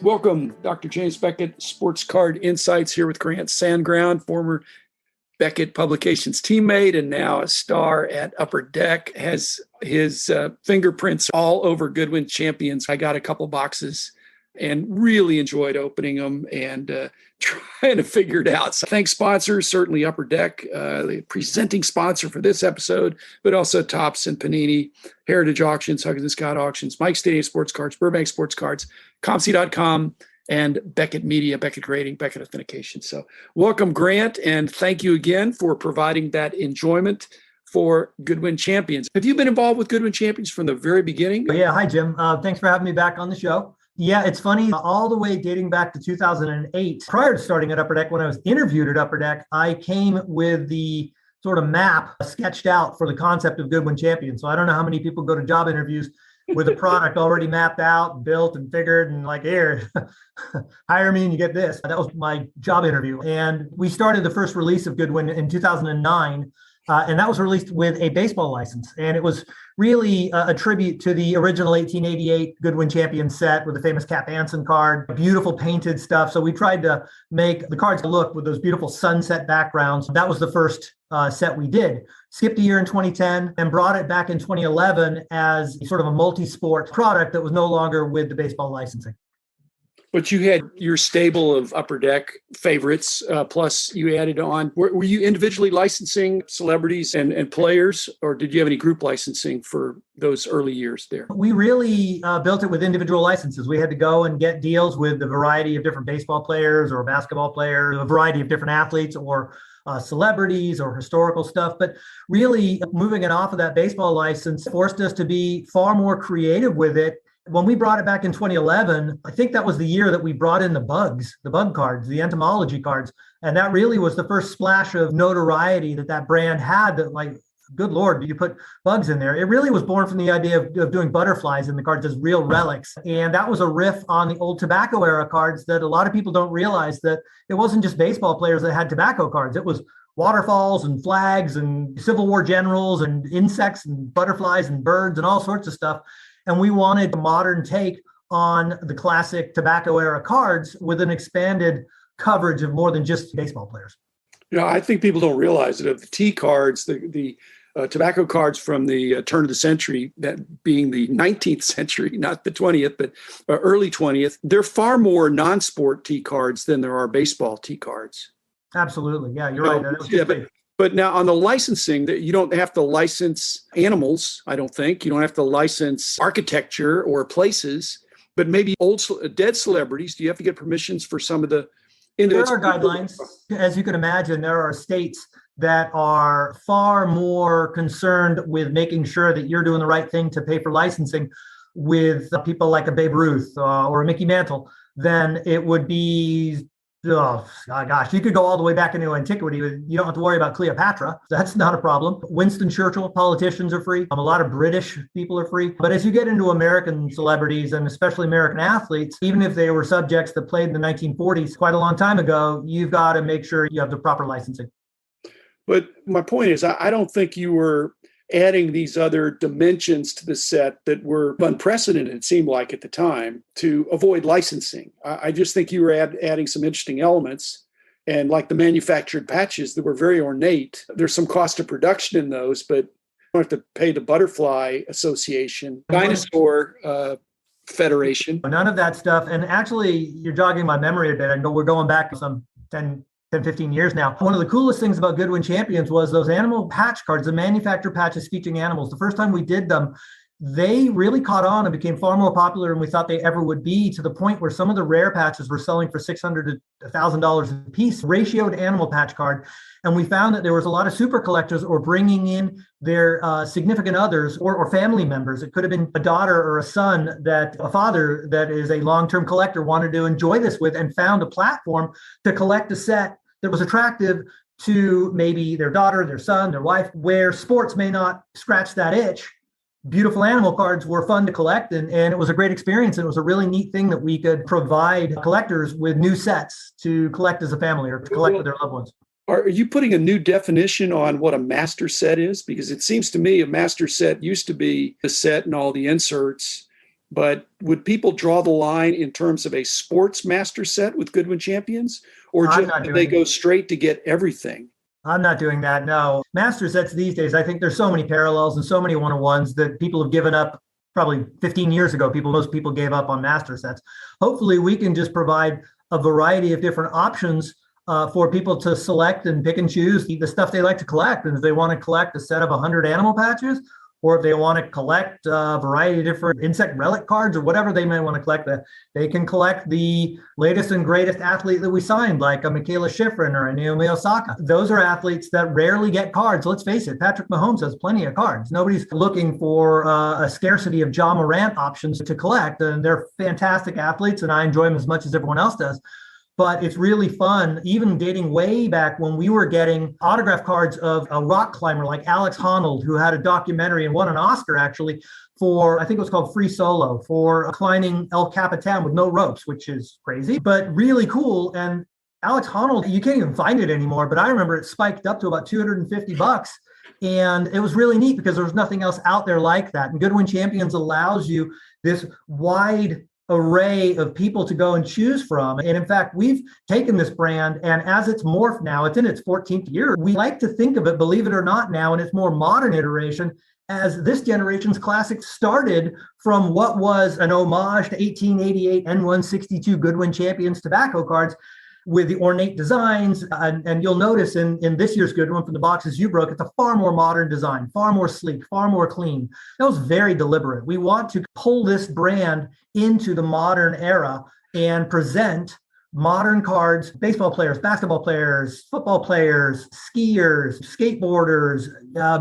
Welcome, Dr. James Beckett, Sports Card Insights, here with Grant Sandground, former Beckett Publications teammate and now a star at Upper Deck, has his fingerprints all over Goodwin Champions. I got a couple boxes and really enjoyed opening them and trying to figure it out. So thanks, sponsors, certainly Upper Deck, the presenting sponsor for this episode, but also Topps and Panini, Heritage Auctions, Huggins and Scott Auctions, Mike Stadium Sports Cards, Burbank Sports Cards, ComC.com, and Beckett Media, Beckett Grading, Beckett Authentication. So welcome, Grant, and thank you again for providing that enjoyment for Goodwin Champions. Have you been involved with Goodwin Champions from the very beginning? Yeah. Hi, Jim. Thanks for having me back on the show. Yeah, it's funny, all the way dating back to 2008, prior to starting at Upper Deck, when I was interviewed at Upper Deck, I came with the sort of map sketched out for the concept of Goodwin Champions. So I don't know how many people go to job interviews with a product already mapped out, built and figured, and like, here, hire me and you get this. That was my job interview. And we started the first release of Goodwin in 2009. And that was released with a baseball license. And it was really a tribute to the original 1888 Goodwin Champions set with the famous Cap Anson card, beautiful painted stuff. So we tried to make the cards look with those beautiful sunset backgrounds. That was the first set we did. Skipped a year in 2010 and brought it back in 2011 as sort of a multi-sport product that was no longer with the baseball licensing. But you had your stable of Upper Deck favorites, plus you added on. Were you individually licensing celebrities and players, or did you have any group licensing for those early years there? We really built it with individual licenses. We had to go and get deals with a variety of different baseball players or basketball players, a variety of different athletes or celebrities or historical stuff. But really moving it off of that baseball license forced us to be far more creative with it. When we brought it back in 2011, I think that was the year that we brought in the bug cards, the entomology cards. And that really was the first splash of notoriety that brand had, that like, good Lord, you put bugs in there. It really was born from the idea of doing butterflies in the cards as real relics. And that was a riff on the old tobacco era cards that a lot of people don't realize, that it wasn't just baseball players that had tobacco cards. It was waterfalls and flags and Civil War generals and insects and butterflies and birds and all sorts of stuff. And we wanted a modern take on the classic tobacco era cards with an expanded coverage of more than just baseball players. Yeah, I think people don't realize that of the T cards, the tobacco cards from the turn of the century, that being the 19th century, not the 20th, but early 20th, there are far more non-sport T cards than there are baseball T cards. Absolutely. Yeah, you're right. But now on the licensing, you don't have to license animals, I don't think. You don't have to license architecture or places, but maybe dead celebrities. Do you have to get permissions for some of the... There are guidelines. As you can imagine, there are states that are far more concerned with making sure that you're doing the right thing to pay for licensing with people like a Babe Ruth or a Mickey Mantle than it would be... Oh, gosh, you could go all the way back into antiquity. You don't have to worry about Cleopatra. That's not a problem. Winston Churchill, politicians are free. A lot of British people are free. But as you get into American celebrities and especially American athletes, even if they were subjects that played in the 1940s, quite a long time ago, you've got to make sure you have the proper licensing. But my point is, I don't think you were adding these other dimensions to the set that were unprecedented, it seemed like at the time, to avoid licensing. I just think you were adding some interesting elements, and like the manufactured patches that were very ornate. There's some cost of production in those, but you don't have to pay the Butterfly Association, Dinosaur Federation. None of that stuff. And actually, you're jogging my memory a bit. We're going back some 15 years now. One of the coolest things about Goodwin Champions was those animal patch cards, the manufactured patches featuring animals. The first time we did them, they really caught on and became far more popular than we thought they ever would be, to the point where some of the rare patches were selling for $600 to $1,000 a piece, ratioed animal patch card. And we found that there was a lot of super collectors or bringing in their significant others or family members. It could have been a daughter or a son that a father that is a long-term collector wanted to enjoy this with, and found a platform to collect a set that was attractive to maybe their daughter, their son, their wife, where sports may not scratch that itch. Beautiful animal cards were fun to collect, and it was a great experience. And it was a really neat thing that we could provide collectors with new sets to collect as a family or to collect with their loved ones. Are you putting a new definition on what a master set is? Because it seems to me a master set used to be the set and all the inserts but would people draw the line in terms of a sports master set with Goodwin Champions, or I'm just not do they doing go straight to get everything? I'm not doing that. No. Master sets these days, I think there's so many parallels and so many one-on-ones that people have given up probably 15 years ago. Most people gave up on master sets. Hopefully we can just provide a variety of different options for people to select and pick and choose the stuff they like to collect. And if they want to collect a set of 100 animal patches, or if they want to collect a variety of different insect relic cards or whatever they may want to collect, they can collect the latest and greatest athlete that we signed, like a Michaela Schifrin or a Naomi Osaka. Those are athletes that rarely get cards. Let's face it, Patrick Mahomes has plenty of cards. Nobody's looking for a scarcity of Ja Morant options to collect, and they're fantastic athletes, and I enjoy them as much as everyone else does. But it's really fun, even dating way back when we were getting autograph cards of a rock climber like Alex Honnold, who had a documentary and won an Oscar actually for, I think it was called Free Solo, for climbing El Capitan with no ropes, which is crazy, but really cool. And Alex Honnold, you can't even find it anymore, but I remember it spiked up to about $250. And it was really neat because there was nothing else out there like that. And Goodwin Champions allows you this wide array of people to go and choose from. And in fact, we've taken this brand, and as it's morphed now, it's in its 14th year. We like to think of it, believe it or not, now in its more modern iteration, as this generation's classic started from what was an homage to 1888 N162 Goodwin Champions tobacco cards with the ornate designs. And you'll notice in this year's Goodwin, from the boxes you broke, it's a far more modern design, far more sleek, far more clean. That was very deliberate. We want to pull this brand into the modern era and present modern cards, baseball players, basketball players, football players, skiers, skateboarders,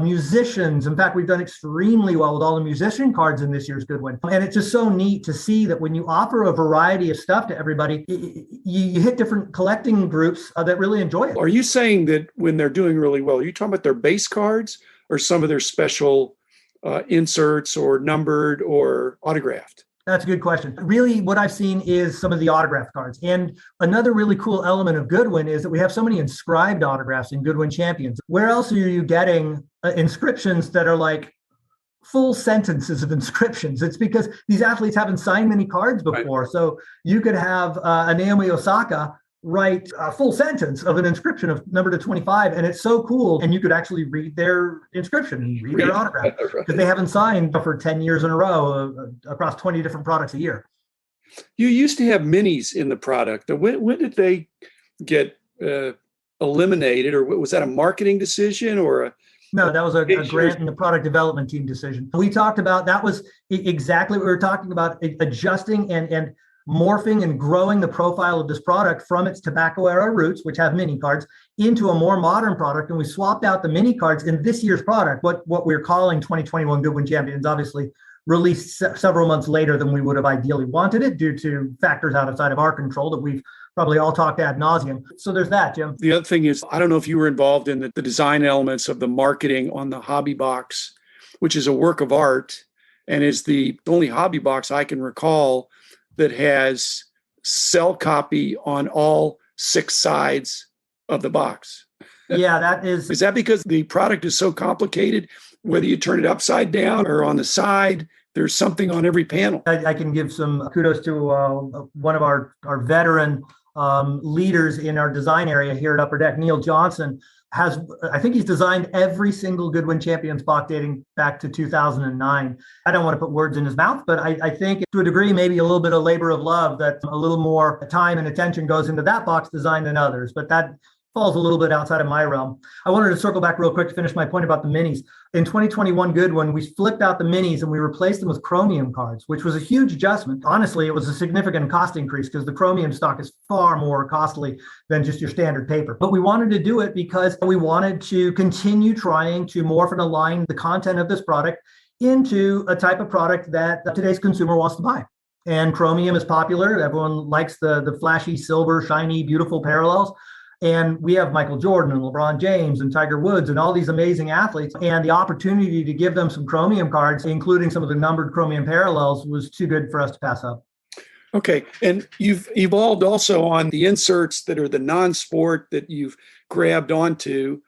musicians. In fact, we've done extremely well with all the musician cards in this year's Goodwin. And it's just so neat to see that when you offer a variety of stuff to everybody, you hit different collecting groups that really enjoy it. Are you saying that when they're doing really well, are you talking about their base cards or some of their special inserts or numbered or autographed? That's a good question. Really, what I've seen is some of the autograph cards. And another really cool element of Goodwin is that we have so many inscribed autographs in Goodwin Champions. Where else are you getting inscriptions that are like full sentences of inscriptions? It's because these athletes haven't signed many cards before. Right. So you could have a Naomi Osaka write a full sentence of an inscription of number to 25, and it's so cool. And you could actually read their inscription and read their autograph because they haven't signed for 10 years in a row across 20 different products a year. You used to have minis in the product. When did they get eliminated, or was that a marketing decision or No, that was a grant and the product development team decision. We talked about, that was exactly what we were talking about, adjusting and morphing and growing the profile of this product from its tobacco era roots, which have mini cards, into a more modern product. And we swapped out the mini cards in this year's product, what we're calling 2021 Goodwin Champions, obviously released several months later than we would have ideally wanted it due to factors outside of our control that we've probably all talked ad nauseum. So there's that, Jim. The other thing is, I don't know if you were involved in the design elements of the marketing on the hobby box, which is a work of art and is the only hobby box I can recall that has sell copy on all 6 sides of the box. Yeah, that is. Is that because the product is so complicated, whether you turn it upside down or on the side, there's something on every panel? I can give some kudos to one of our veteran leaders in our design area here at Upper Deck, Neil Johnson. I think he's designed every single Goodwin Champions box dating back to 2009. I don't want to put words in his mouth, but I think to a degree, maybe a little bit of labor of love, that a little more time and attention goes into that box design than others, but that falls a little bit outside of my realm. I wanted to circle back real quick to finish my point about the minis. In 2021 Goodwin, we flipped out the minis and we replaced them with chromium cards, which was a huge adjustment. Honestly, it was a significant cost increase because the chromium stock is far more costly than just your standard paper. But we wanted to do it because we wanted to continue trying to morph and align the content of this product into a type of product that today's consumer wants to buy. And chromium is popular. Everyone likes the flashy, silver, shiny, beautiful parallels. And we have Michael Jordan and LeBron James and Tiger Woods and all these amazing athletes. And the opportunity to give them some chromium cards, including some of the numbered chromium parallels, was too good for us to pass up. Okay. And you've evolved also on the inserts that are the non-sport that you've grabbed onto,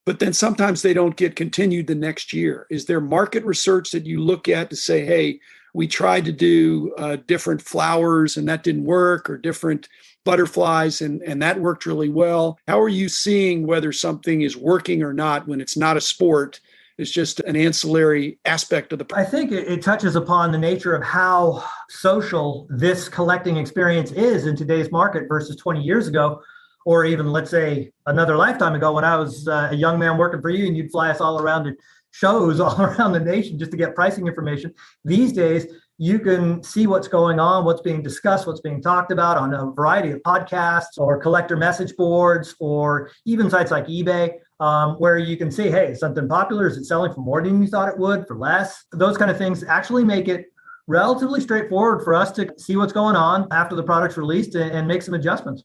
but then sometimes they don't get continued the next year. Is there market research that you look at to say, hey, we tried to do different flowers and that didn't work, or different butterflies, and that worked really well. How are you seeing whether something is working or not when it's not a sport? It's just an ancillary aspect of the. I think it touches upon the nature of how social this collecting experience is in today's market versus 20 years ago, or even, let's say, another lifetime ago when I was a young man working for you and you'd fly us all around to shows all around the nation just to get pricing information. These days, you can see what's going on, what's being discussed, what's being talked about on a variety of podcasts or collector message boards, or even sites like eBay, where you can see, hey, is something popular? Is it selling for more than you thought it would, for less? Those kind of things actually make it relatively straightforward for us to see what's going on after the product's released and make some adjustments.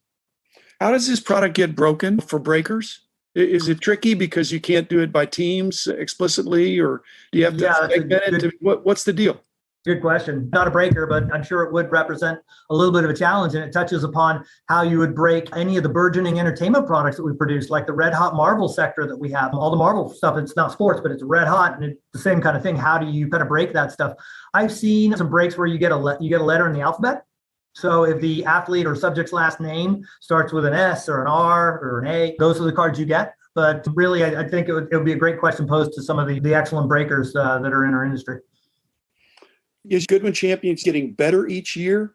How does this product get broken for breakers? Is it tricky because you can't do it by teams explicitly, or do you have to segment it? What's the deal? Good question. Not a breaker, but I'm sure it would represent a little bit of a challenge, and it touches upon how you would break any of the burgeoning entertainment products that we produce, like the red hot Marvel sector that we have. All the Marvel stuff, it's not sports, but it's red hot, and it's the same kind of thing. How do you kind of break that stuff? I've seen some breaks where you get a letter in the alphabet. So if the athlete or subject's last name starts with an S or an R or an A, those are the cards you get. But really, I think it would be a great question posed to some of the excellent breakers that are in our industry. Is Goodwin Champions getting better each year?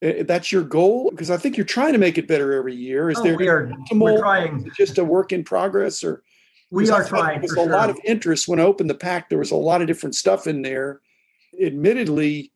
That's your goal? Because I think you're trying to make it better every year. We're trying. Is it just a work in progress? Or we are trying. There was a lot of interest when I opened the pack. There was a lot of different stuff in there. Admittedly,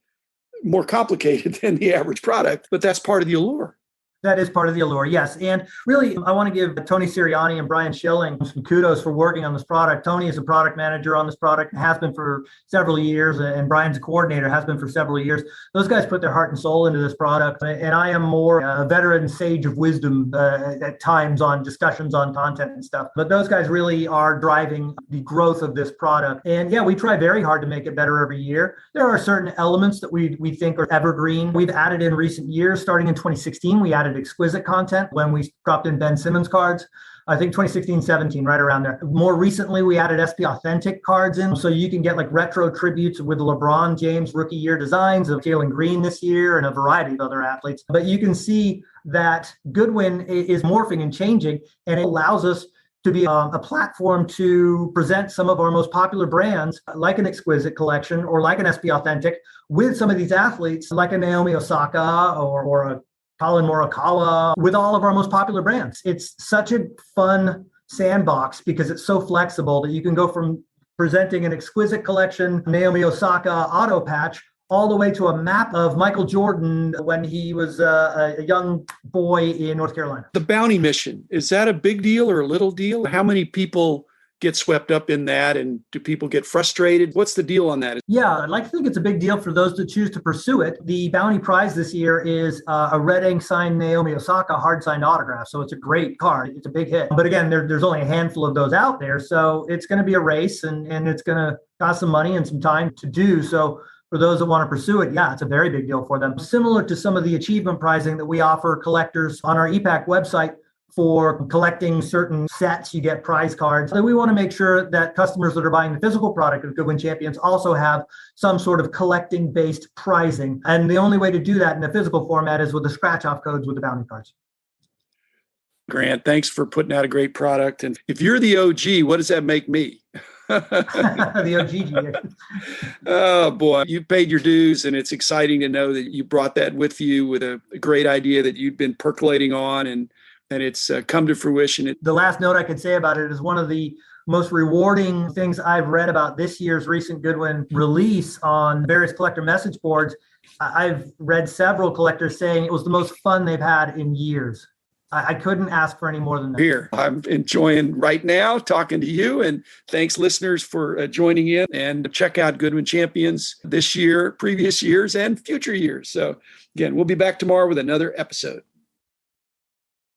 more complicated than the average product, but that's part of the allure. That is part of the allure, yes. And really, I want to give Tony Sirianni and Brian Schilling some kudos for working on this product. Tony is a product manager on this product, has been for several years, and Brian's a coordinator, has been for several years. Those guys put their heart and soul into this product, and I am more a veteran sage of wisdom at times on discussions on content and stuff. But those guys really are driving the growth of this product. And yeah, we try very hard to make it better every year. There are certain elements that we think are evergreen. We've added in recent years. Starting in 2016, we added exquisite content when we dropped in Ben Simmons cards. I think 2016, 17, right around there. More recently, we added SP Authentic cards in. So you can get like retro tributes with the LeBron James rookie year designs of Jalen Green this year and a variety of other athletes. But you can see that Goodwin is morphing and changing, and it allows us to be a platform to present some of our most popular brands, like an Exquisite collection or like an SP Authentic, with some of these athletes, like a Naomi Osaka or a Colin Morikawa, with all of our most popular brands. It's such a fun sandbox because it's so flexible that you can go from presenting an Exquisite collection, Naomi Osaka auto patch, all the way to a map of Michael Jordan when he was a young boy in North Carolina. The bounty mission, is that a big deal or a little deal? How many people get swept up in that, and do people get frustrated? What's the deal on that? Yeah, I'd like to think it's a big deal for those that choose to pursue it. The bounty prize this year is a red ink signed Naomi Osaka hard signed autograph. So it's a great card. It's a big hit. But again, there's only a handful of those out there. So it's going to be a race, and it's going to cost some money and some time to do. So for those that want to pursue it, yeah, it's a very big deal for them. Similar to some of the achievement prizing that we offer collectors on our EPAC website. For collecting certain sets, you get prize cards. So we want to make sure that customers that are buying the physical product of Goodwin Champions also have some sort of collecting-based prizing. And the only way to do that in the physical format is with the scratch-off codes with the bounty cards. Grant, thanks for putting out a great product. And if you're the OG, what does that make me? The OG. Oh, boy, you paid your dues, and it's exciting to know that you brought that with you with a great idea that you've been percolating on, and it's come to fruition. The last note I could say about it is one of the most rewarding things I've read about this year's recent Goodwin release on various collector message boards. I've read several collectors saying it was the most fun they've had in years. I couldn't ask for any more than that. Here, I'm enjoying right now talking to you, and thanks listeners for joining in, and check out Goodwin Champions this year, previous years, and future years. So again, we'll be back tomorrow with another episode.